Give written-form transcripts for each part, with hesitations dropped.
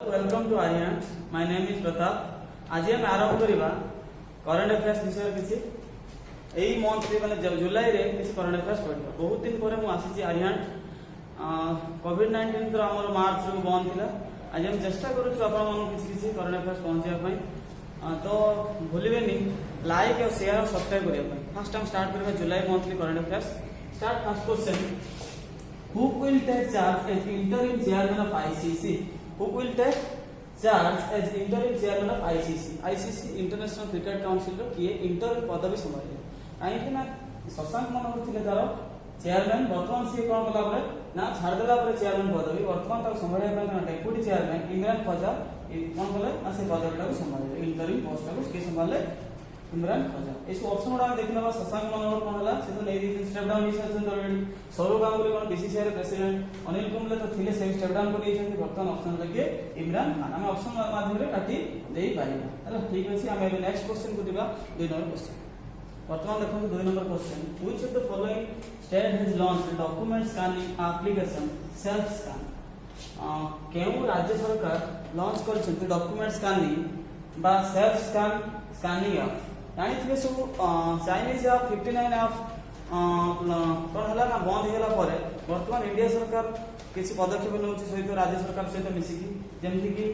Welcome to Aryan. My name is Pratap. आज हम आरंभ करबा करंट अफेयर्स विषय किसी एई मंथ रे माने जुलाई रे किसी करंट अफेयर्स पढिबा। बहुत दिन परे मु आसी आर्यन। कोविड-19 तो हमर मार्च रे बंद थिला। आज हम चेष्टा करू छु आपन मन किसी करंट अफेयर्स पहुंचिया पई। तो भूलिबेनी लाइक और शेयर और सब्सक्राइब करिया पई। फर्स्ट टाइम स्टार्ट करबा July monthly current affairs. Start first question. Who will take charge as interim chairman of ICC? Who will take charge as interim chairman of ICC? ICC International Cricket Council रो किए interim पदवी संभाले। काहे ना शशांक मनोहर थिले तार chairman, वर्तमान से कोन कला परे ना छाड़ देला परे चेयरमैन पदवी वर्तमान तार संभाले परे डेप्यूटी चेयरमैन इमरान खजा कोन कले आ से पदवी को संभाले इंटरिम पोस्ट को के संभाले इमरान खजा। इस ऑप्शन उडा देखना बा शशांक मनोहर कोन हला से तो नै दी स्टेप डाउन हिसाब से ऑलरेडी सौरव गांगुली कोन बीसीसीआई रे प्रेसिडेंट अनिल कुंबले तो थिले से स्टेप डाउन को दिछन वर्तमान ऑप्शन लगे इमरान खान। हम ऑप्शन माध्यम रे काटी देई पारिबा। हला ठीक अछि। हम एबे नेक्स्ट क्वेश्चन को दिबा 2 नंबर क्वेश्चन। वर्तमान देखो 2 number question. Which of the following state has launched document scanning application self scan. केउ राज्य सरकार लॉन्च करछन डॉक्यूमेंट स्कैनिंग बा सेल्फ स्कैनिंग ऐप जानी सब चाइनीज ऐप 59 ऐप कौन है ना बंद होगा पर वर्तमान इंडिया सरकार किसी पदक्षेप नौ सहित राज्य सरकार सहित मिसिकी जमती कि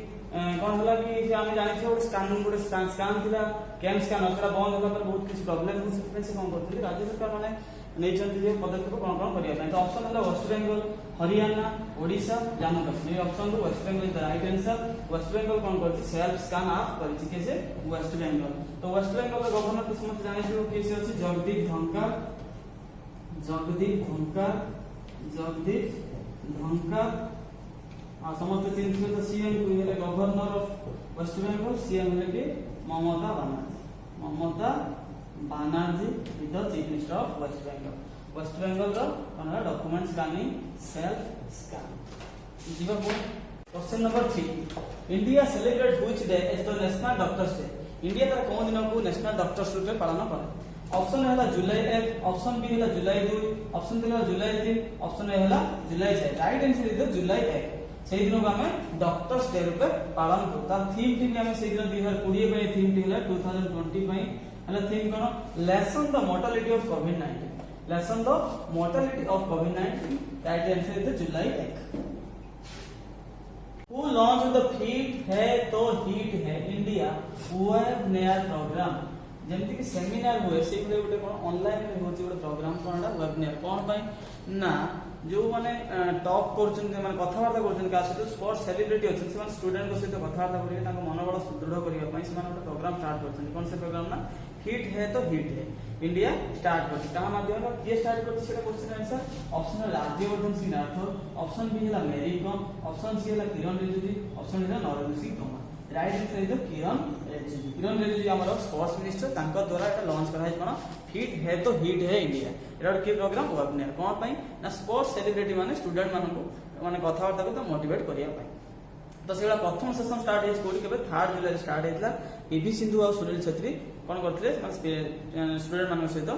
कौन है कि आम जानी गोटे स्कान थिला कैम स्कान बंद होला पर बहुत किसी प्रॉब्लम हो से कौन करते राज्य सरकार माने नहीं पदक्षेप कौन कौन करने। तो ऑप्शन है वेस्ट बेंगल, हरियाणा, ओडिशा, जम्मू कश्मीर। ऑप्शन तो West Bengal is the right answer. West Bengal कौन करछि सेल्फ स्कैन ऐप करछि केसे वेस्ट बेंगल। तो वेस्ट बेंगल गवर्नर तो समस्त जानि छियो केसे अछि जगदीप धनखड़। आ समस्त चिन्ह तो सीएम को हेले governor of West Bengal. CM हेले के Mamata Banerjee is the chief minister of West Bengal. West Bengal रो कनरा डॉक्यूमेंट स्कैनिंग सेल्फ स्कैन। जीवा question number 3। India celebrate which day as the national doctors day. India तार कोन दिन को नेशनल डॉक्टर्स डे पालन करे। ऑप्शन हैला जुलाई 1, ऑप्शन बी हैला जुलाई 2, ऑप्शन 3 हैला जुलाई 3, ऑप्शन ए हैला जुलाई 4। राइट आंसर इज द जुलाई 1। सेही दिन को हमें डॉक्टर्स डे रूपे पालन करता। तार थीम भी हमें सेही दिन 2020 पे थीम हैला 2020 पे हैला theme cone lesson the mortality of covid. Lesson the mortality of covid. Right answer is the July 1। Who launched the fit है तो हिट है इंडिया वेबनेयर प्रोग्राम। जेमति कि सेमिनार हुए से गोटे कोन ऑनलाइन रे होची गोटे प्रोग्राम कोनडा वेबनेयर कोन पई ना जो माने टॉक करछन माने कथावार्ता करछन का से स्पोर्ट्स सेलिब्रिटी अछि से स्टूडेंट को सहित कथावार्ता करिए ताको मनोबल सुदृढ़ करिया पई से गोटे प्रोग्राम स्टार्ट करछन। कोन से प्रोग्राम ना हिट है तो हिट है इंडिया स्टार्ट करछि। ता माध्यम रे के स्टार्ट करछि सेटा question answer. Option Rajyavardhan Singh Rathore, option B हैला मेरी कॉम, ऑप्शन सी हैला किरण रिजिजू, ऑप्शन हैला Narendra Singh Tomar. Right answer is the Kiren Rijiju. Kiren Rijiju हमर स्पोर्ट्स मिनिस्टर तांका द्वारा एटा लॉन्च करा है कोन फिट है तो हिट है इंडिया। एटा के प्रोग्राम वेबनेयर कोन पई ना स्पोर्ट्स सेलिब्रिटी माने स्टूडेंट मानको माने कथावार्ता को मोटिवेट करिया पई। तो सेला प्रथम सेशन स्टार्ट है कोडी केबे 3 जुलाई स्टार्ट हेतला। पीवी सिंधु और सुनील छेत्री कोन करथिले स्टूडेंट मानक सहित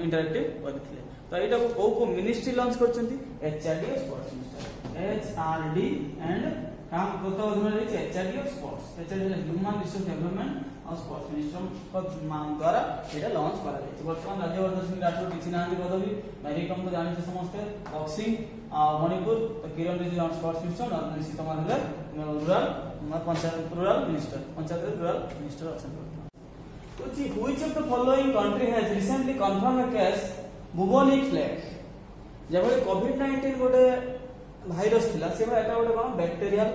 इंटरैक्टिव करथिले। तो एटा को मिनिस्ट्री लॉन्च करछंती एचआरडी और स्पोर्ट्स मिनिस्टर एचआरडी एंड काम कोता अधीन रे एचआरडी और sports. HRD human resource development और स्पोर्ट्स मिनिस्टर को द्वारा एटा लॉन्च करा जाय। वर्तमान राज्यवर्धन सिंह राठौर किछि नांदी पदवी मेरी कम को जानि समस्त बॉक्सिंग मणिपुर। तो किरण रिजिजू और स्पोर्ट्स मिनिस्टर नरेंद्र सिंह तोमर हेले रूरल पंचायत रूरल मिनिस्टर अछन। Which of the following country has recently confirmed a case bubonic plague। जब कोविड-19 गोटे भाइरस थिला से एटा गोटे कोन बैक्टीरियल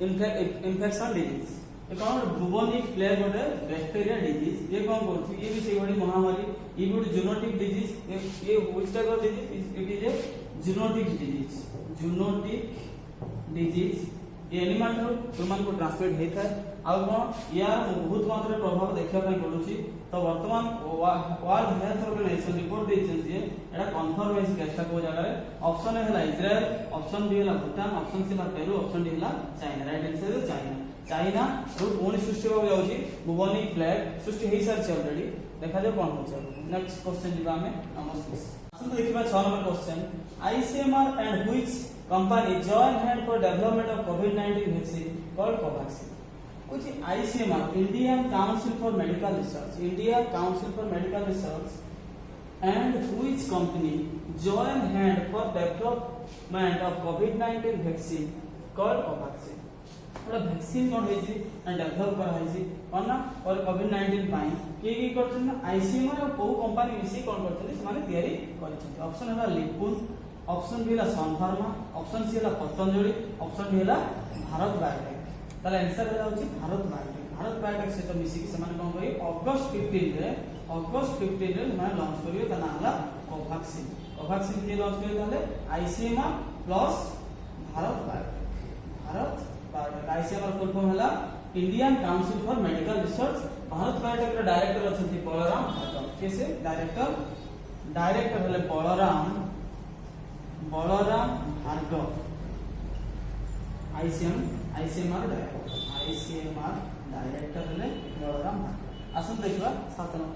इन्फेक्शन डिजीज। ए कोन बुबोनिक प्लेग गोटे बैक्टीरिया डिजीज। ये कोन करछि ये भी से बड़ी महामारी। ये गोटे जूनोटिक डिजीज। ये which type of disease it is a zoonotic disease. ये एनिमल रो ह्यूमन को ट्रांसमिट हेता है। आ कोन या बहुत मात्रा प्रभाव देखा पई पडुची। तो वर्तमान वर्ल्ड हेल्थ ऑर्गेनाइजेशन रिपोर्ट देछन जे एटा कंफर्म है केसटा को जगह रे। ऑप्शन हैला इजराइल, ऑप्शन बी हैला भूटान, ऑप्शन सी हैला पेरू, ऑप्शन डी हैला China. Right answer is China. China रो कोन सृष्टि हो जाउची बुबोनिक प्लेग सृष्टि हेई सार छै ऑलरेडी। देखा जे कोन होछ। नेक्स्ट क्वेश्चन दिबा हमें नंबर 6। देखिबा 6 number question. ICMR and which company join hand for development of COVID-19 vaccine called Covaxin. Which ICMR, Indian Council for Medical Research, India Council for Medical Research, and which company join hand for development of COVID-19 vaccine called Covaxin. गोटे vaccine कौन होइछि and develop करा होइछि कोन ना और कोविड-19 पाई की करछन ना ICMR और को company मिसी कोन करछन से माने तयारी करछन ऑप्शन है लिपुन ऑप्शन बी है सन फार्मा ऑप्शन सी है पतंजलि ऑप्शन डी है भारत बायोटेक ताले आंसर है होछि भारत बायोटेक से तो मिसी की से माने कोन करी अगस्त 15 रे माने लॉन्च करियो ता नाम है कोवैक्सीन के लॉन्च करियो ताले ICMR plus Bharat Biotech ICMR full form है Indian Council for Medical Research Bharat Biotech director अछंती बलराम भार्गव कैसे डायरेक्टर हले बलराम भार्गव आईसीएमआर डायरेक्टर हले बलराम भार्गव आसन देखिबा 7 नंबर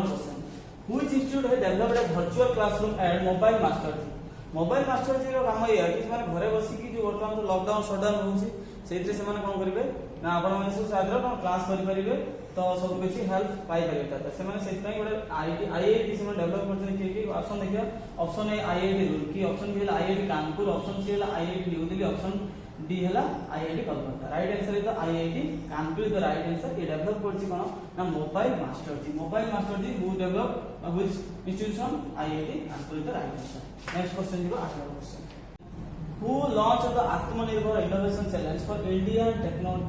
क्वेश्चन व्हिच इंस्टीट्यूट है developed a virtual classroom and mobile master ji काम ये कि माने घरे बसी की जो वर्तमान तो लॉकडाउन शटडाउन होउची सेइत्रे से माने कोन करिवे ना आपण माने सब सादर कोन क्लास करि परिबे तो सब बेसी हेल्प पाई परिबे त से माने सेत पई गोटे आईआईटी से माने डेवलप करते कि ऑप्शन देखिया option A IIT Roorkee option B है आईआईटी कानपुर ऑप्शन सी है IIT New Delhi option D है आईआईटी कलकत्ता राइट आंसर है तो IIT Kanpur the right answer ये डेवलप करछि कोन ना mobile master ji who develop which institution IIT Kanpur the right answer next question zero 8 number question who launch the Atmanirbhar innovation challenge for Indian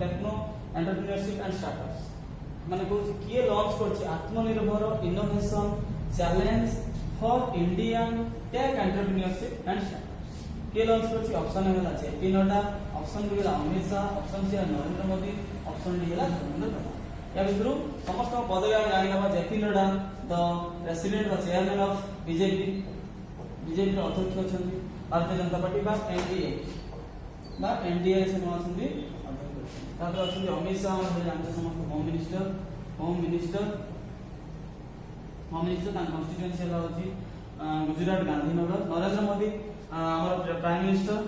techno entrepreneurship and startups माने को किए launch करछि आत्मनिर्भर innovation challenge for Indian tech entrepreneurship and startups किए launch करछि option है JP Nadda option B है Amit Shah option C है नरेंद्र मोदी ऑप्शन डी है धर्मेंद्र प्रधान या भितरु समस्त पदवी हम जानि लेबा जेपी नड्डा द प्रेसिडेंट व चेयरमैन ऑफ बीजेपी रो अध्यक्ष अछंती भारतीय जनता पार्टी बा एनडीए से नो अछंती अध्यक्ष तापर अछंती अमित शाह हम जानते समस्त होम मिनिस्टर ता कॉन्स्टिट्यूएंसी हला होची गुजरात गांधीनगर नरेंद्र मोदी हमर प्राइम मिनिस्टर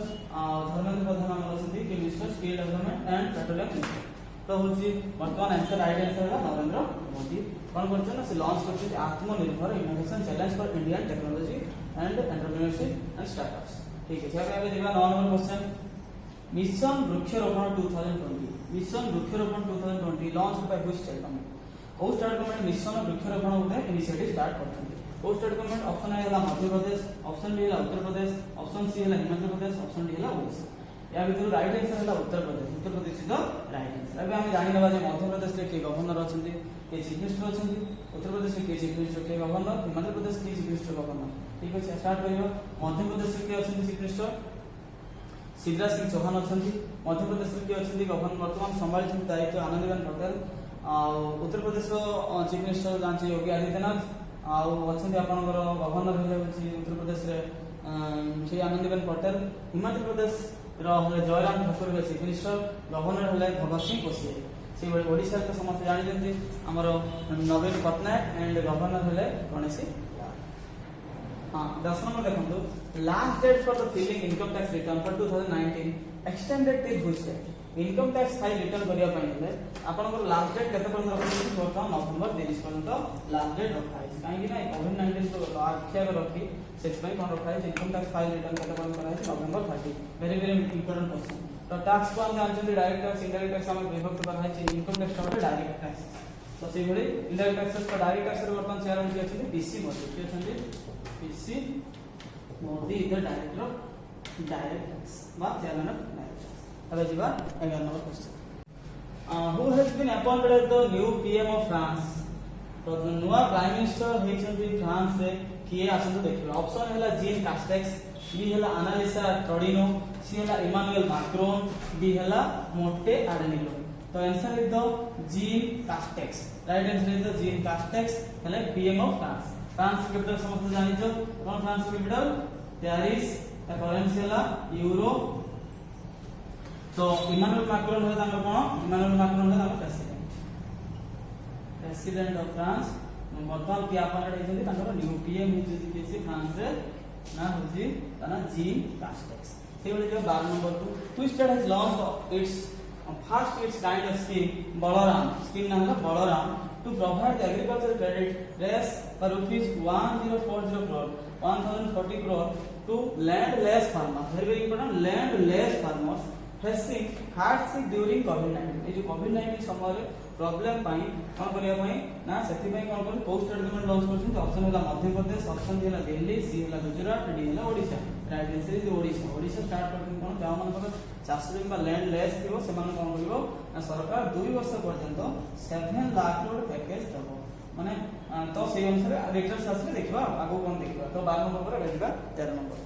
धर्मेंद्र प्रधान हमर अछंती के minister skill development and petroleum minister तो होची वर्तमान आंसर राइट आंसर है नरेंद्र मोदी कोन करछन से लॉन्च करछन आत्मनिर्भर innovation challenge for Indian technology and entrepreneurship and startups ठीक है छापे आबे दिबा 9 नंबर क्वेश्चन मिशन वृक्षारोपण 2020 launch by which state government mission वृक्षारोपण उठे इनिशिएटिव स्टार्ट करछन वो स्टेट गवर्नमेंट ऑप्शन ए है मध्य प्रदेश ऑप्शन बी है उत्तर प्रदेश ऑप्शन सी है हिमाचल प्रदेश ऑप्शन डी है ओडिशा या भितर राइट आंसर है Uttar Pradesh is the right answer अबे हम जानि लेबा जे मध्य प्रदेश रे के गवर्नर अछंती के चीफ मिनिस्टर अछंती उत्तर प्रदेश रे के चीफ मिनिस्टर के गवर्नर हिमाचल प्रदेश के चीफ मिनिस्टर गवर्नर ठीक है स्टार्ट करियो मध्य प्रदेश रे के अछंती चीफ मिनिस्टर शिवराज सिंह चौहान अछंती मध्य प्रदेश रे के अछंती गवर्नर वर्तमान संभाल छथि दायित्व आनंदीबेन पटेल आ उत्तर प्रदेश रो चीफ मिनिस्टर जांची योगी आदित्यनाथ आ अछंती आपनकर गवर्नर हेले उत्तर प्रदेश रे Shri Anandiben Patel Himachal Pradesh Jairam Thakur chief minister governor हेले भगत सिंह कोश्यारी से ओडिशा तो समस्त जानी आमर नवीन पट्टनायक एंड गवर्नर हेले गणेश हाँ 10 नंबर देखो last date for the filling income tax return for 2019 extended till which date income tax file return करिया पई हेले आपनकर लास्ट डेट केते पर्यंत रखि वर्तमान नवंबर 30 पर्यंत लास्ट डेट रखा है काहे कि ना कोविड-19 तो आख्या रखी सेट पई कोन रखा है इनकम टैक्स फाइल रिटर्न केते पर्यंत करा है नवंबर 30 वेरी वेरी इंपोर्टेंट क्वेश्चन तो टैक्स को हम जानते डायरेक्ट टैक्स इनडायरेक्ट टैक्स हम विभक्त करा है इनकम टैक्स का डायरेक्ट टैक्स तो से भली इनडायरेक्ट टैक्स का डायरेक्ट टैक्स रे वर्तमान चेयरमैन की अछि पीसी मोदी की अछि PC Modi is the director of direct tax बा चेयरमैन ऑफ डायरेक्ट टैक्स अब जीवा 11 number question who has been appointed as the new PM of France तो नुआ प्राइम मिनिस्टर हेचंती फ्रांस रे किए आसंतु देखिबा ऑप्शन हैला जीन कास्टेक्स बी हैला एनालिसा ट्रोडिनो सी हैला इमानुएल मैक्रोन डी हैला मोंटे आडेनिलो तो answer is the Jean Castex right answer is the Jean Castex हैला PM of France France capital समस्त जानिजो कोन फ्रांस कैपिटल पेरिस ता करेंसी हैला यूरो तो इमानुएल मैक्रोन है तांको कोन इमानुएल मैक्रोन है तांको प्रेसिडेंट ऑफ फ्रांस वर्तमान की अपॉइंटेड हेचंती तांको न्यू पीएम हेचंती केसी फ्रांस रे ना होची ताना जीन कास्टेक्स से बोले जो 12 नंबर को twisted has launched it's first it's kind of scheme Balram scheme ना है Balram to provide the agricultural credit raise for rupees 1040 crore 1040 crore to landless farmers very important landless farmers facing hardship during COVID-19 ये जो COVID-19 समय problem पाई कोन करिया पाई ना सेति पाई कोन कोन post statement launch करछन option होला Madhya Pradesh option होला दिल्ली सी होला गुजरात डी होला Odisha right answer is Odisha Odisha start करछन कोन जाव मन पर चाष बा लैंड लेस थिबो से मन कोन करिवो ना सरकार 2 वर्ष पर्यंत 7 लाख करोड़ पैकेज दबो माने तो से अनुसार रिटर्न्स आसले देखबा आगो कोन देखबा तो 12 नंबर पर देखबा 13 number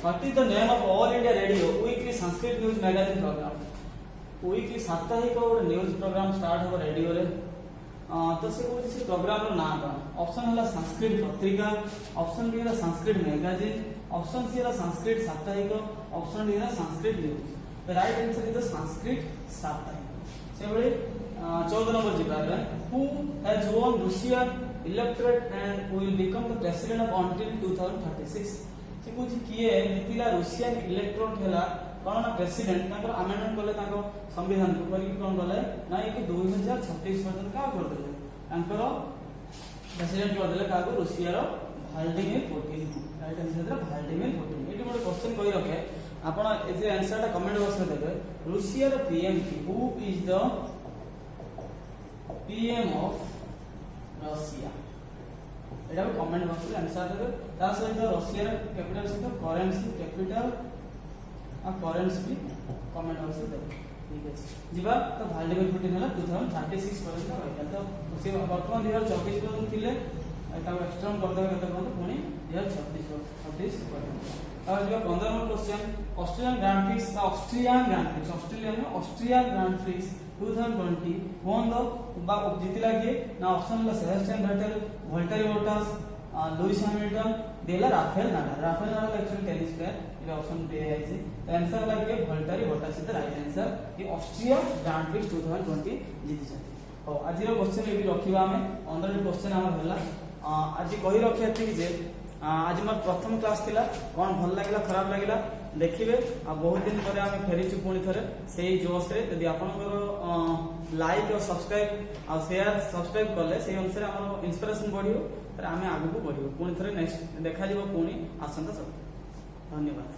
What is the name of All India Radio weekly Sanskrit news magazine program? Weekly साप्ताहिक और न्यूज प्रोग्राम स्टार्ट हो रेडियो रे तो से कोई से प्रोग्राम रो नाम का ऑप्शन होला संस्कृत पत्रिका ऑप्शन बी होला संस्कृत मैगजीन ऑप्शन सी होला संस्कृत साप्ताहिक ऑप्शन डी होला Sanskrit news the right answer is the Sanskrit साप्ताहिक से बड़े 14 नंबर जिबा रे who has won Russia electorate and will become the president of until 2036 से कुछ किए नितिला रूसियन इलेक्टोरेट हैला कोन ना प्रेसिडेंट ताकर अमेंडमेंट करले ताको संविधान को करी कोन बोले ना कि 2036 पर्यंत का कर देले ताकर प्रेसिडेंट कर देले काको रूसिया रो व्लादिमीर पुतिन राइट आंसर है Vladimir Putin eighty more question कहि रखे आपण एजे आंसर ता कमेंट बॉक्स में देबे रूसिया रो पीएम की who is the PM of Russia Etah comment box में आंसर देबे ता सहित रशिया रो कैपिटल सहित करेंसी कैपिटल आ करेंसी भी कमेंट बॉक्स में देबे ठीक है जिबा तो व्लादिमीर पुतिन हला 2036 पर्यंत रहता तो से वर्तमान 2024 पर्यंत थिले एटा एक्सटेंड कर देबे कते पर्यंत पुनी 2036 पर्यंत और जो 15 number question Australian grand prix Austrian grand prix 2020 won the जितिला के ना ऑप्शन ला Sebastian Vettel Valtteri Bottas Lewis Hamilton देला Rafael Nadal actually tennis player ये ऑप्शन पे है जी तो आंसर लागे Valtteri Bottas is the right answer कि ऑस्ट्रिया ग्रैंड प्रिक्स 2020 जीति छथि हो आज रो क्वेश्चन एबी रखिबा हमें 15 क्वेश्चन हमर हला आज कहि रखिया थी जे आज मोर प्रथम क्लास थिला कोन भल लागिला खराब लागिला देखिबे आ बहुत दिन पर आमे फेरिछु पुनी थरे सेही जोश रे यदि आपनकर लाइक और सब्सक्राइब आ शेयर सब्सक्राइब करले सेही अनुसार हमर इंस्पिरेशन बढ़ियो तर आमे आगु को बढ़ियो पुनी थरे नेक्स्ट देखा जिवो पुनी आसंता सब धन्यवाद।